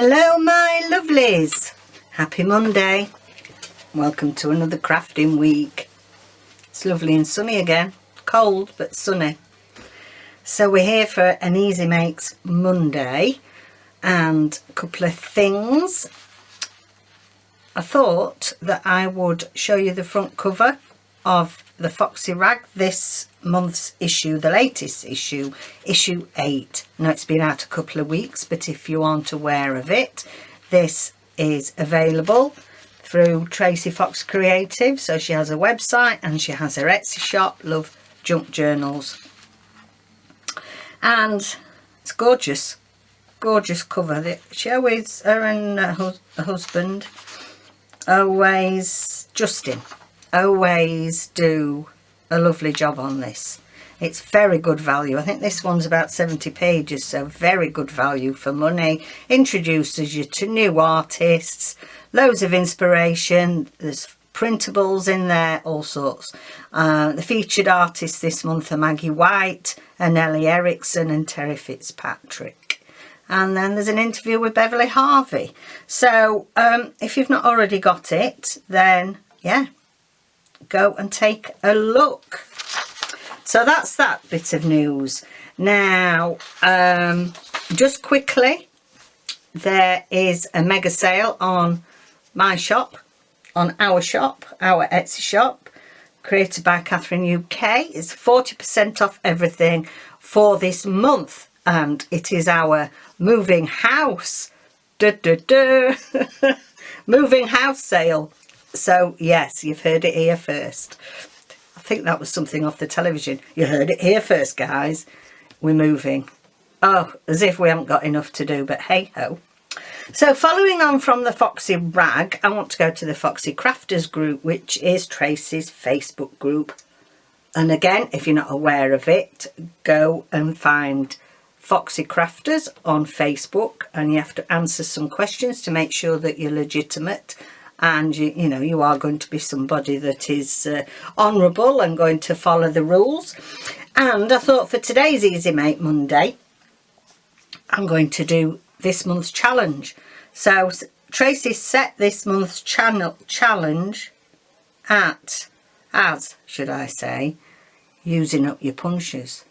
Hello my lovelies, happy Monday, welcome to another crafting week. It's lovely and sunny again, cold but sunny. So we're here for an Easy Makes Monday and a couple of things. I thought that I would show you the front cover of the Foxy rag, this month's issue, the latest issue, issue 8. Now it's been out a couple of weeks, but if you aren't aware of it, this is available through traciefoxcreative. So she has a website and she has her Etsy shop, Love Junk Journals. And it's gorgeous, gorgeous cover. She always, her and her husband, Justin, always do a lovely job on this. It's very good value. I think this one's about 70 pages, so very good value for money. Introduces you to new artists, loads of inspiration. There's printables in there, all sorts. The featured artists this month are Maggie White and Ellie Erickson and Terry Fitzpatrick. And then there's an interview with Beverly Harvey. So if you've not already got it, then yeah, go and take a look. So that's that bit of news. Now, just quickly, there is a mega sale on my shop, on our shop, our Etsy shop, Created by Catherine UK. It's 40% off everything for this month, and it is our moving house, moving house sale. So yes, you've heard it here first. I think that was something off the television. You heard it here first, guys. We're moving. Oh, as if we haven't got enough to do, but hey ho. So following on from the Foxy rag, I want to go to the Foxy Crafters group, which is Tracy's Facebook group. And again, if you're not aware of it, go and find Foxy Crafters on Facebook, and you have to answer some questions to make sure that you're legitimate. And you know you are going to be somebody that is honourable and going to follow the rules. And I thought for today's Easy Make Monday, I'm going to do this month's challenge. So Tracy set this month's challenge as should I say, using up your punches.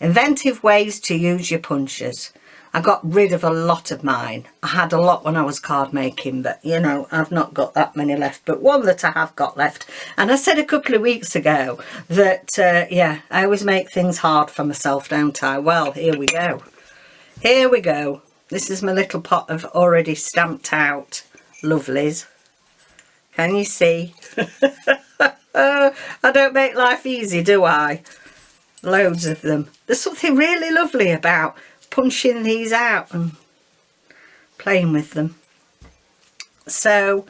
Inventive ways to use your punches. I got rid of a lot of mine. I had a lot when I was card making, but you know, I've not got that many left, but one that I have got left. And I said a couple of weeks ago that, yeah, I always make things hard for myself, don't I? Well, here we go. Here we go. This is my little pot of already stamped out lovelies. Can you see? I don't make life easy, do I? Loads of them. There's something really lovely about punching these out and playing with them. So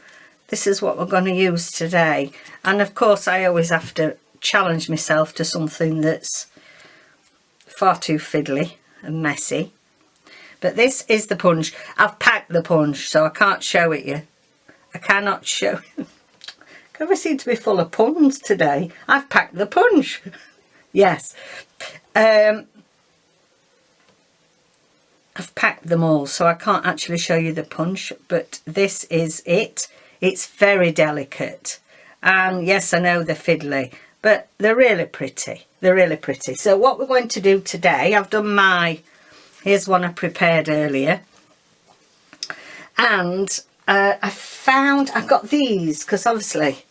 this is what we're going to use today, and of course I always have to challenge myself to something that's far too fiddly and messy. But this is the punch. I've packed the punch, so I can't show it you. I cannot show you. I seem to be full of puns today. I've packed the punch. Yes. I've packed them all, so I can't actually show you the punch, but this is it. It's very delicate. And yes, I know they're fiddly, but they're really pretty. They're really pretty. So what we're going to do today, I've done here's one I prepared earlier. And I got these, because obviously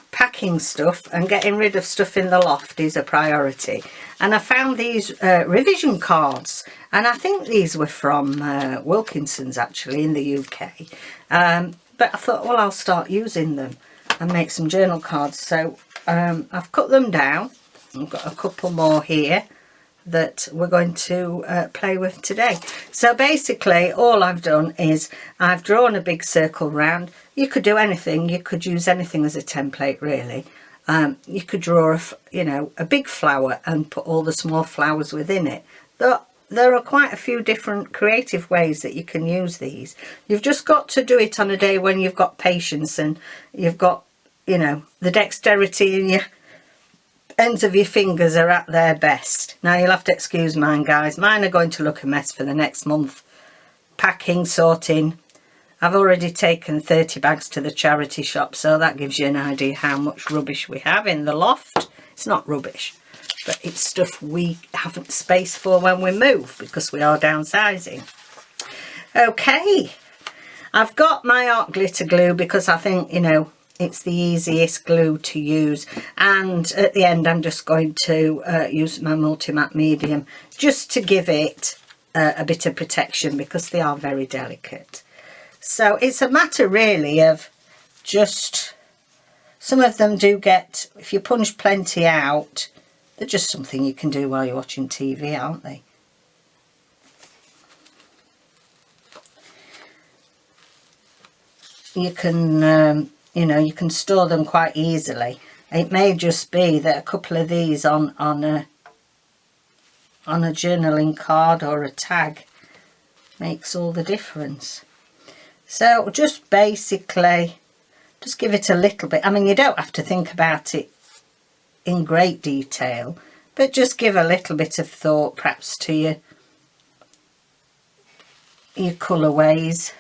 packing stuff and getting rid of stuff in the loft is a priority. And I found these revision cards, and I think these were from Wilkinson's actually in the UK. But I thought, well, I'll start using them and make some journal cards. So I've cut them down. I've got a couple more here that we're going to play with today. So basically all I've done is I've drawn a big circle round. You could do anything. You could use anything as a template, really. You could draw a big flower and put all the small flowers within it. There are quite a few different creative ways that you can use these. You've just got to do it on a day when you've got patience and you've got, the dexterity in your ends of your fingers are at their best. Now you'll have to excuse mine, guys. Mine are going to look a mess for the next month. packing, sorting. I've already taken 30 bags to the charity shop, so that gives you an idea how much rubbish we have in the loft. It's not rubbish, but it's stuff we haven't space for when we move because we are downsizing. Okay, I've got my art glitter glue because I think, you know, it's the easiest glue to use, and at the end I'm just going to use my multi-matte medium just to give it a bit of protection because they are very delicate. So it's a matter really of just, some of them do get, if you punch plenty out, they're just something you can do while you're watching TV, aren't they? You can you know, you can store them quite easily. It may just be that a couple of these on a journaling card or a tag makes all the difference. So just basically, just give it a little bit. I mean, you don't have to think about it in great detail, but just give a little bit of thought perhaps to your colourways.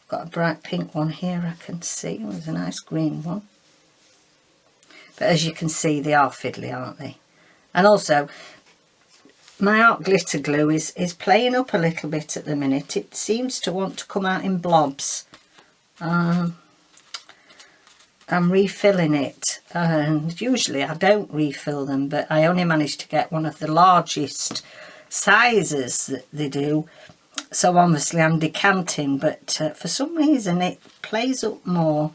Got a bright pink one here I can see. There's a nice green one. But as you can see, they are fiddly, aren't they? And also, my art glitter glue is playing up a little bit at the minute. It seems to want to come out in blobs. I'm refilling it, and usually I don't refill them, but I only managed to get one of the largest sizes that they do. So obviously I'm decanting, but for some reason it plays up more.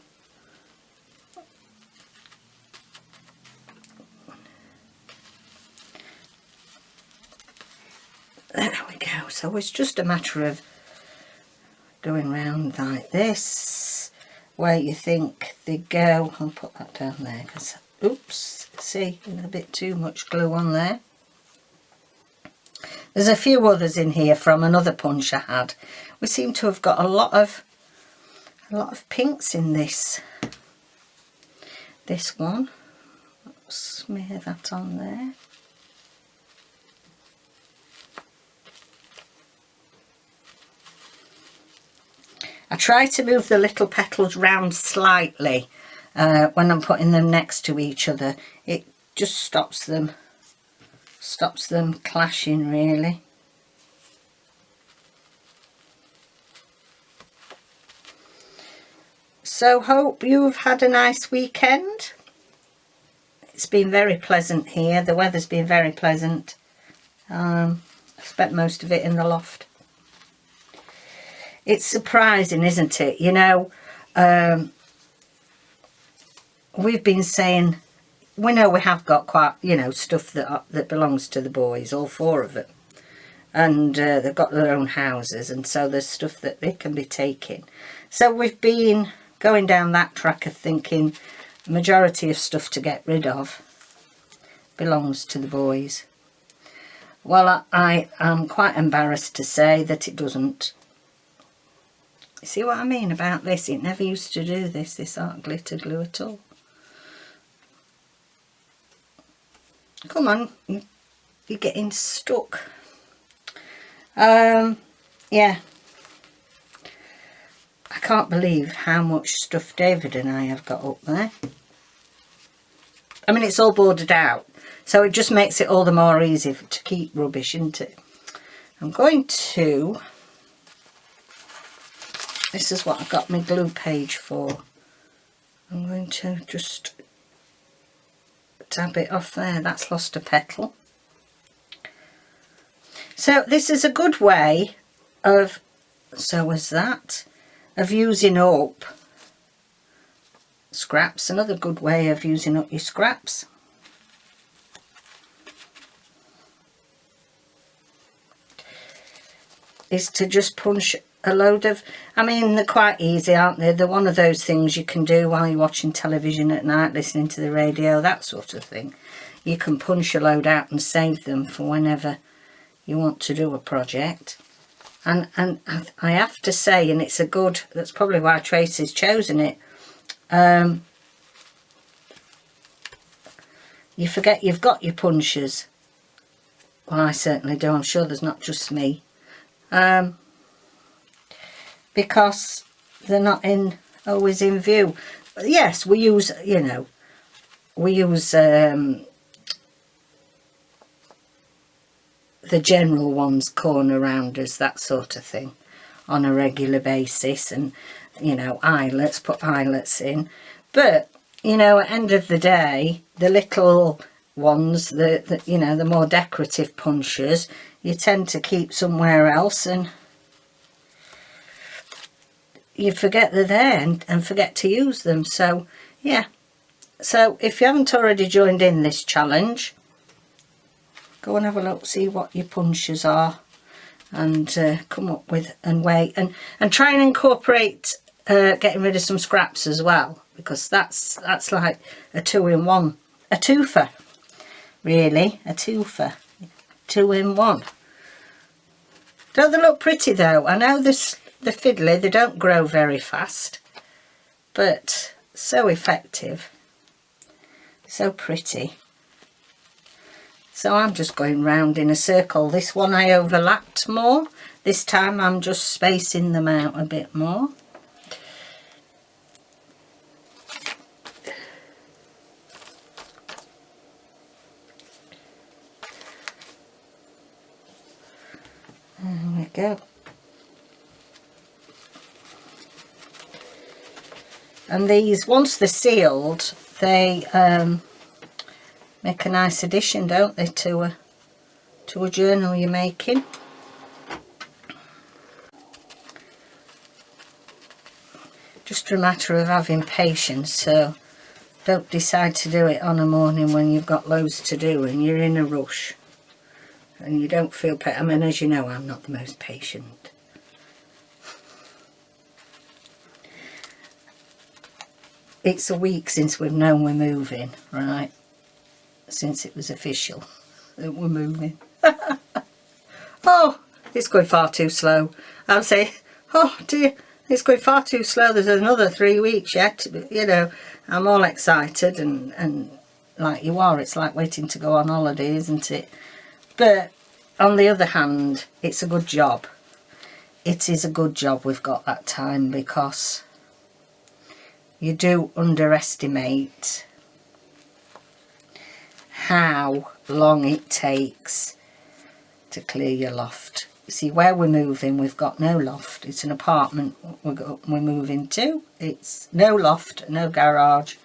There we go. So it's just a matter of going round like this, where you think they go. I'll put that down there because, oops, see, a bit too much glue on there. There's a few others in here from another punch I had. We seem to have got a lot of pinks in this one. Let's smear that on there. I try to move the little petals round slightly when I'm putting them next to each other. It just stops them clashing really. So hope you've had a nice weekend. It's been very pleasant here. The weather's been very pleasant. I've spent most of it in the loft. It's surprising, isn't it? You know, we've been saying, we know we have got quite, you know, stuff that belongs to the boys, all four of them. And they've got their own houses, and so there's stuff that they can be taking. So we've been going down that track of thinking the majority of stuff to get rid of belongs to the boys. Well, I am quite embarrassed to say that it doesn't. You see what I mean about this? It never used to do this art glitter glue at all. Come on, you're getting stuck. Yeah. I can't believe how much stuff David and I have got up there. I mean, it's all bordered out, so it just makes it all the more easy to keep rubbish, isn't it? I'm going to... This is what I got my glue page for. I'm going to just dab it off there. That's lost a petal. So this is a good way of, so is that, of using up scraps. Another good way of using up your scraps. Is to just punch a load of, I mean, they're quite easy, aren't they? They're one of those things you can do while you're watching television at night, listening to the radio, that sort of thing. You can punch a load out and save them for whenever you want to do a project. And I have to say, and it's a good, that's probably why Tracy's chosen it, you forget you've got your punches Well, I certainly do. I'm sure there's not just me. Because they're not always in view. But yes, we use, you know, we use the general ones, corner rounders, that sort of thing, on a regular basis, and, you know, eyelets, put eyelets in. But, you know, at the end of the day, the little ones, the you know, the more decorative punchers, you tend to keep somewhere else, and you forget they're there and forget to use them. So yeah, so if you haven't already joined in this challenge, go and have a look, see what your punches are, and come up with and weigh, and try and incorporate getting rid of some scraps as well, because that's like a 2-in-1, a twofer, really, a twofer, 2-in-1. Don't they look pretty though? I know this, the fiddly, they don't grow very fast, but so effective, so pretty. So I'm just going round in a circle. This one I overlapped more. This time I'm just spacing them out a bit more. There we go. And these, once they're sealed, they make a nice addition, don't they, to a journal you're making. Just a matter of having patience, so don't decide to do it on a morning when you've got loads to do and you're in a rush and you don't feel I mean, as you know, I'm not the most patient. It's a week since we've known we're moving, right? Since it was official that we're moving. Oh, it's going far too slow. I'll say, oh dear, it's going far too slow. There's another 3 weeks yet. You know, I'm all excited and like you are, it's like waiting to go on holiday, isn't it? But on the other hand, it's a good job. It is a good job we've got that time, because you do underestimate how long it takes to clear your loft. You see, where we're moving, we've got no loft. It's an apartment we're moving to. It's no loft, no garage.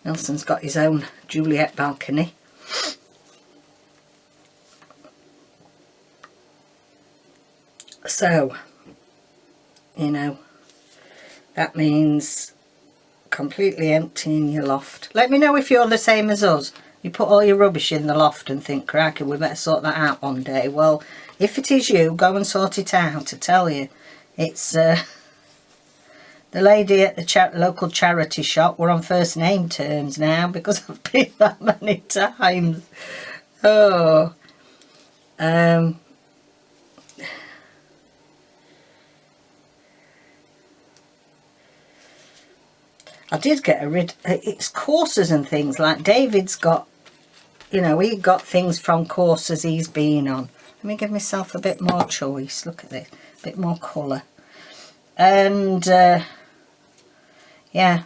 Nelson's got his own Juliet balcony. So, you know, that means completely emptying your loft. Let me know if you're the same as us. You put all your rubbish in the loft and think, crikey, we better sort that out one day. Well, if it is you, go and sort it out. I tell you, it's the lady at the local charity shop. We're on first name terms now because I've been that many times. Oh, I did get it's courses and things, like David's got, you know, he got things from courses he's been on. Let me give myself a bit more choice. Look at this, a bit more colour. And yeah,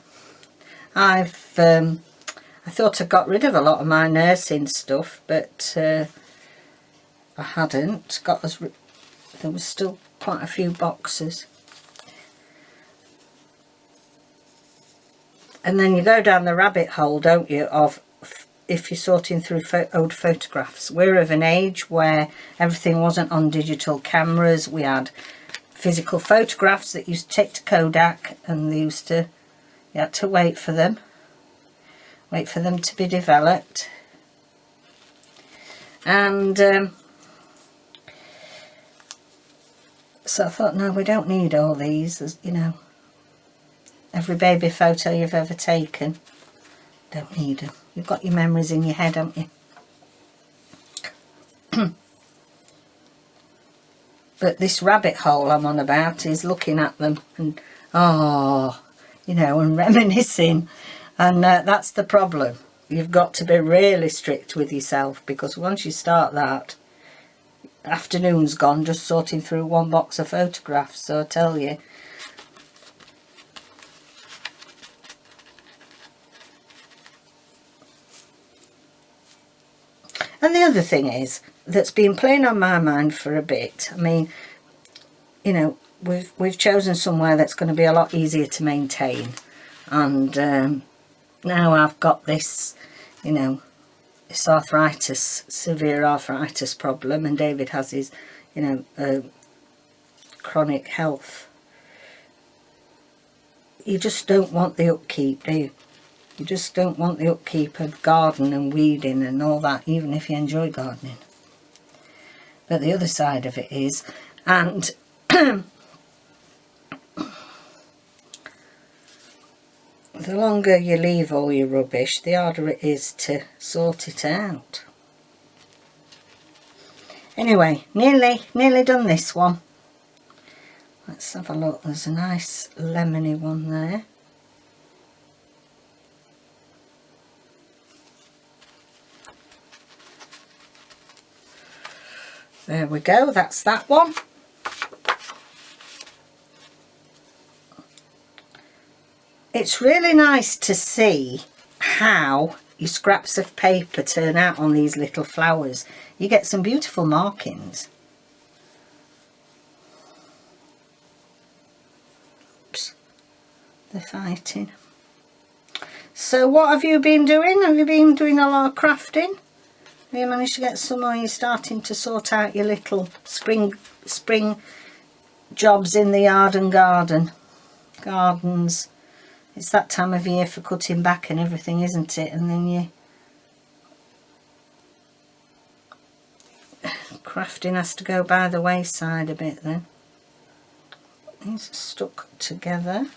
I thought I got rid of a lot of my nursing stuff, but I hadn't. There was still quite a few boxes. And then you go down the rabbit hole, don't you, of if you're sorting through old photographs. We're of an age where everything wasn't on digital cameras. We had physical photographs that used to take to Kodak, and you had to wait for them to be developed. And so I thought, no, we don't need all these. There's, you know, every baby photo you've ever taken, don't need them. You've got your memories in your head, haven't you? But this rabbit hole I'm on about is looking at them and, oh, you know, and reminiscing And that's the problem. You've got to be really strict with yourself, because once you start that, afternoon's gone just sorting through one box of photographs. So I tell you. And the other thing is, that's been playing on my mind for a bit. I mean, you know, we've chosen somewhere that's going to be a lot easier to maintain. And now I've got this, you know, this arthritis, severe arthritis problem, and David has his, you know, chronic health. You just don't want the upkeep, do you? You just don't want the upkeep of garden and weeding and all that, even if you enjoy gardening. But the other side of it is, and the longer you leave all your rubbish, the harder it is to sort it out. Anyway, nearly done this one. Let's have a look. There's a nice lemony one there. There we go, that's that one. It's really nice to see how your scraps of paper turn out on these little flowers. You get some beautiful markings. Oops, they're fighting. So what have you been doing? Have you been doing a lot of crafting? Have you managed to get some, or are you starting to sort out your little spring jobs in the yard and gardens? It's that time of year for cutting back and everything, isn't it? And then crafting has to go by the wayside a bit then. These are stuck together.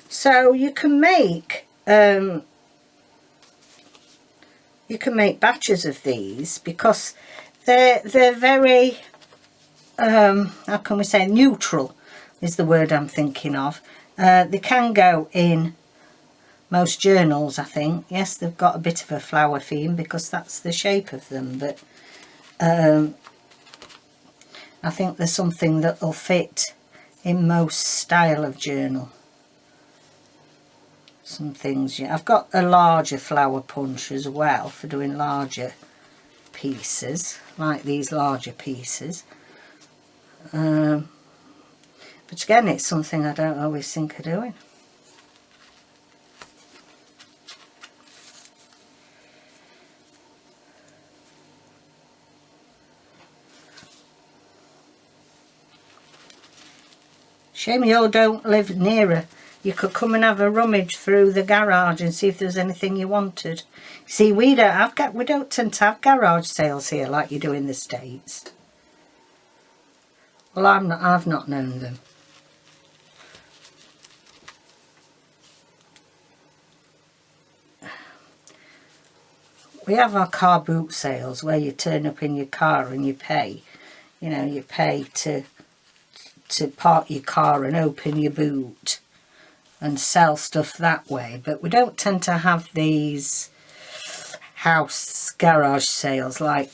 So you can make batches of these, because they're very how can we say, neutral is the word I'm thinking of. They can go in most journals, I think. Yes, they've got a bit of a flower theme because that's the shape of them, but I think there's something that will fit in most style of journal. Some things, yeah. I've got a larger flower punch as well for doing larger pieces, like these larger pieces. But again, it's something I don't always think of doing. Shame you all don't live nearer. You could come and have a rummage through the garage and see if there's anything you wanted. See, we don't tend to have garage sales here like you do in the States. Well, I've not known them. We have our car boot sales where you turn up in your car and you pay. You know, you pay to park your car and open your boot and sell stuff that way. But we don't tend to have these house garage sales like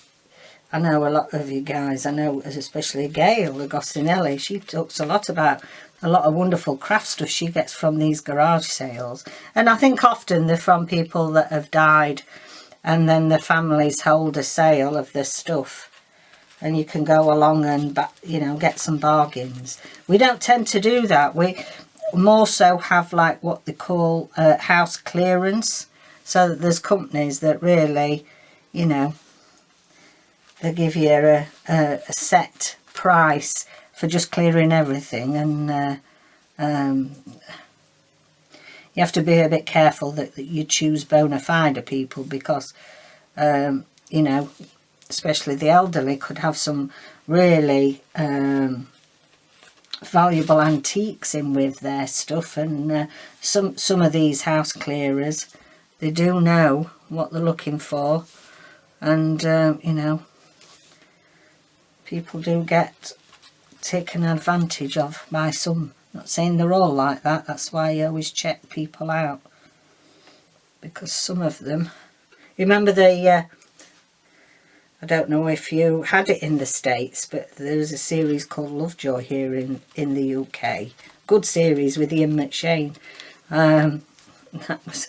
I know a lot of you guys. I know especially Gail, the Gostinelli, she talks a lot about a lot of wonderful craft stuff she gets from these garage sales. And I think often they're from people that have died and then the families hold a sale of this stuff. And you can go along and, you know, get some bargains. We don't tend to do that. We more so have like what they call house clearance. So that there's companies that really, you know, they give you a set price for just clearing everything. And you have to be a bit careful that you choose bona fide people because, you know, especially the elderly could have some really valuable antiques in with their stuff, and some of these house clearers, they do know what they're looking for, and you know, people do get taken advantage of by some. Not saying they're all like that, that's why I always check people out, because some of them, remember the I don't know if you had it in the States, but there's a series called Lovejoy here in the UK. Good series with Ian McShane. That was,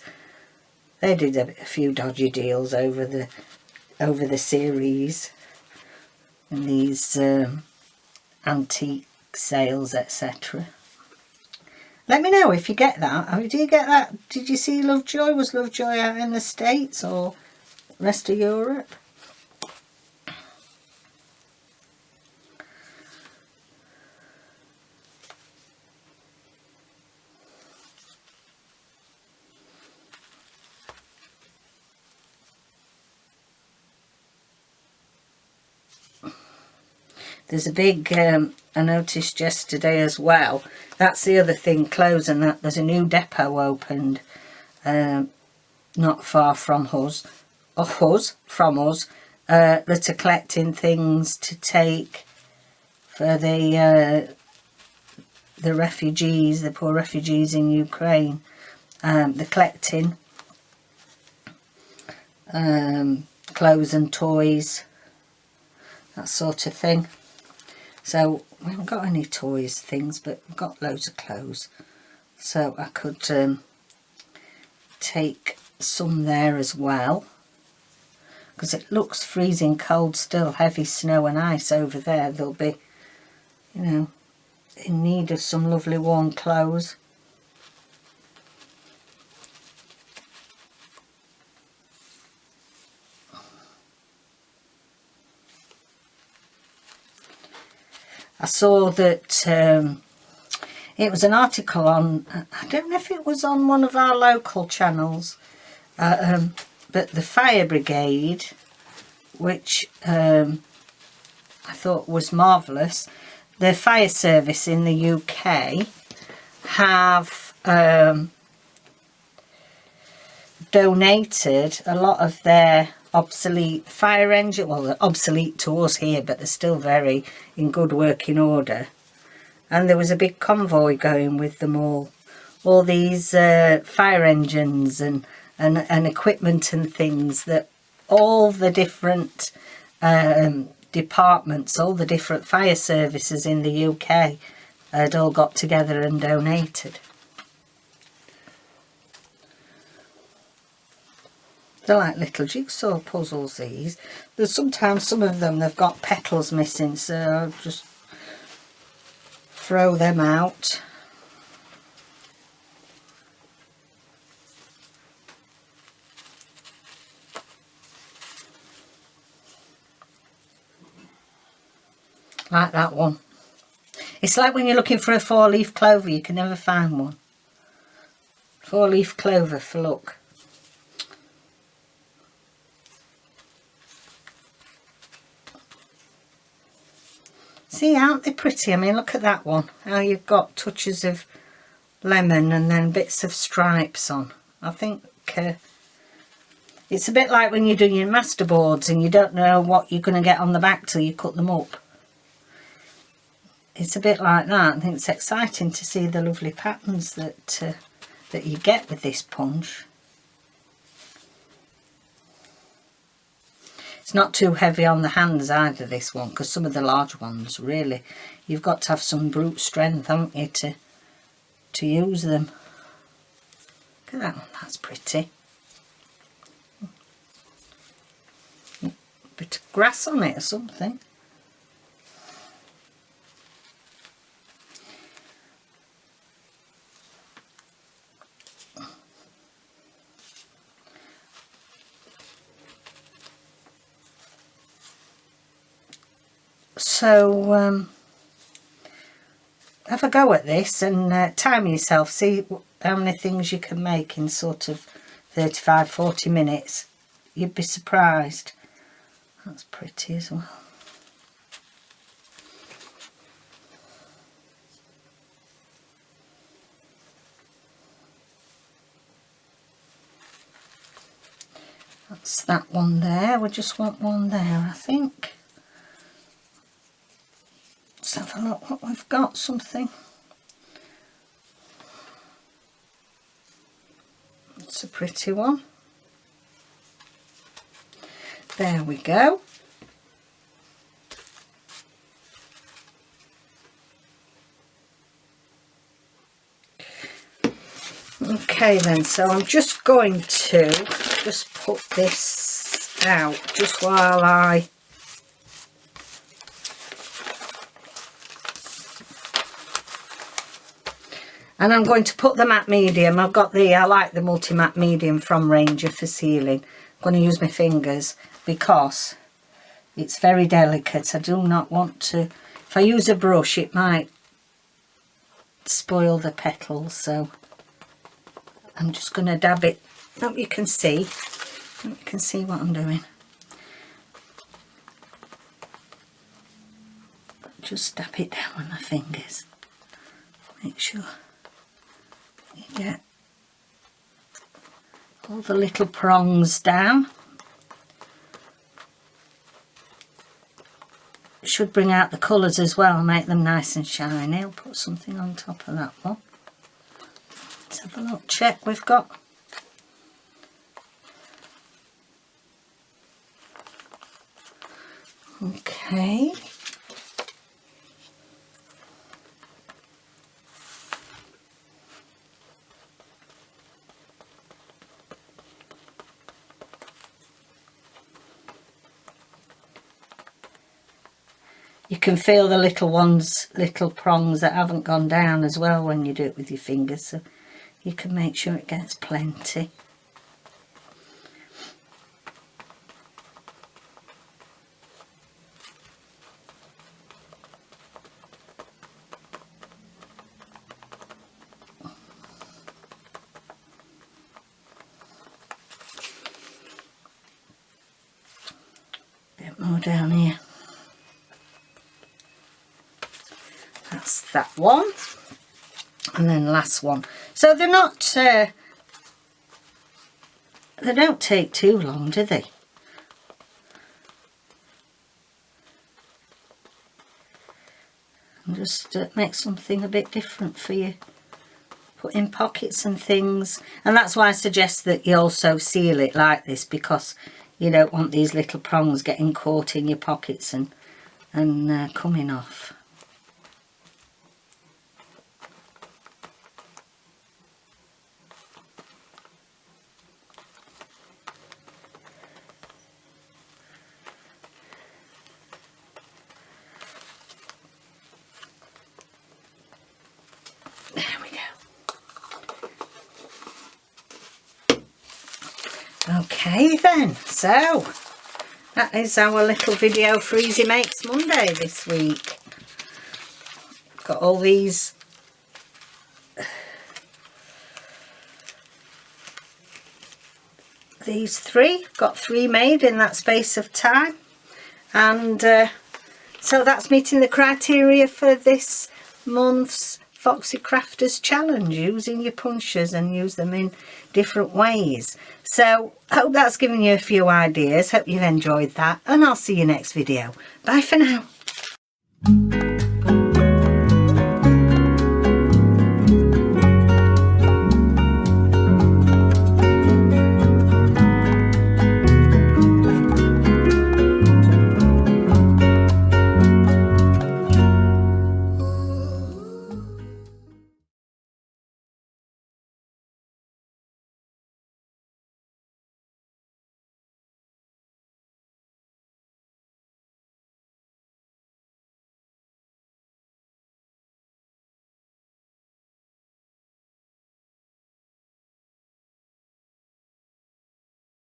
they did a few dodgy deals over the series, and these antique sales, etc. Let me know if you get that. Do you get that? Did you see Lovejoy? Was Lovejoy out in the States or rest of Europe? There's a big, I noticed yesterday as well, that's the other thing, clothes and that, there's a new depot opened not far from us, that are collecting things to take for the refugees, the poor refugees in Ukraine. They're collecting clothes and toys, that sort of thing. So we haven't got any toys things, but we've got loads of clothes, so I could take some there as well, because it looks freezing cold still, heavy snow and ice over there. They'll be, you know, in need of some lovely warm clothes. I saw that it was an article on, I don't know if it was on one of our local channels, but the fire brigade, which I thought was marvellous, the fire service in the UK have donated a lot of their obsolete fire engine, well, they're obsolete to us here, but they're still very in good working order, and there was a big convoy going with them all these fire engines and equipment and things that all the different departments, all the different fire services in the UK had all got together and donated. They're like little jigsaw puzzles, these. There's sometimes some of them, they've got petals missing, so I'll just throw them out. Like that one. It's like when you're looking for a 4-leaf clover, you can never find one. 4-leaf clover for luck. See, aren't they pretty? I mean, look at that one. How you've got touches of lemon and then bits of stripes on. I think it's a bit like when you're doing your masterboards and you don't know what you're going to get on the back till you cut them up. It's a bit like that. I think it's exciting to see the lovely patterns that you get with this punch. It's not too heavy on the hands either, this one, because some of the large ones, really, you've got to have some brute strength, haven't you, to use them. Look at that one, that's pretty. Bit of grass on it or something. So have a go at this and time yourself, see how many things you can make in sort of 35-40 minutes. You'd be surprised. That's pretty as well. That's that one there. We just want one there, I think. Let's have a look what we've got, something. It's a pretty one. There we go. Okay then, so I'm just going to just put this out just while I and I'm going to put the matte medium. I've got the, I like the multi matte medium from Ranger for sealing. I'm going to use my fingers because it's very delicate. I do not want to, if I use a brush it might spoil the petals, so I'm just going to dab it. Hope you can see. Hope you can see what I'm doing. Just dab it down with my fingers. Make sure you get all the little prongs down. It should bring out the colours as well, make them nice and shiny. I'll put something on top of that one. Let's have a look, check we've got. Okay. You can feel the little ones, little prongs that haven't gone down as well when you do it with your fingers, so you can make sure it gets plenty. Bit more down here. That's that one, and then last one. So they're not they don't take too long, do they? And just make something a bit different for you, put in pockets and things. And that's why I suggest that you also seal it like this, because you don't want these little prongs getting caught in your pockets and coming off. Okay then, so that is our little video for Easy Makes Monday this week. Got all these three, got 3 made in that space of time, and so that's meeting the criteria for this month's Foxy Crafters Challenge, using your punches and use them in different ways. So I hope that's given you a few ideas. Hope you've enjoyed that, and I'll see you next video. Bye for now.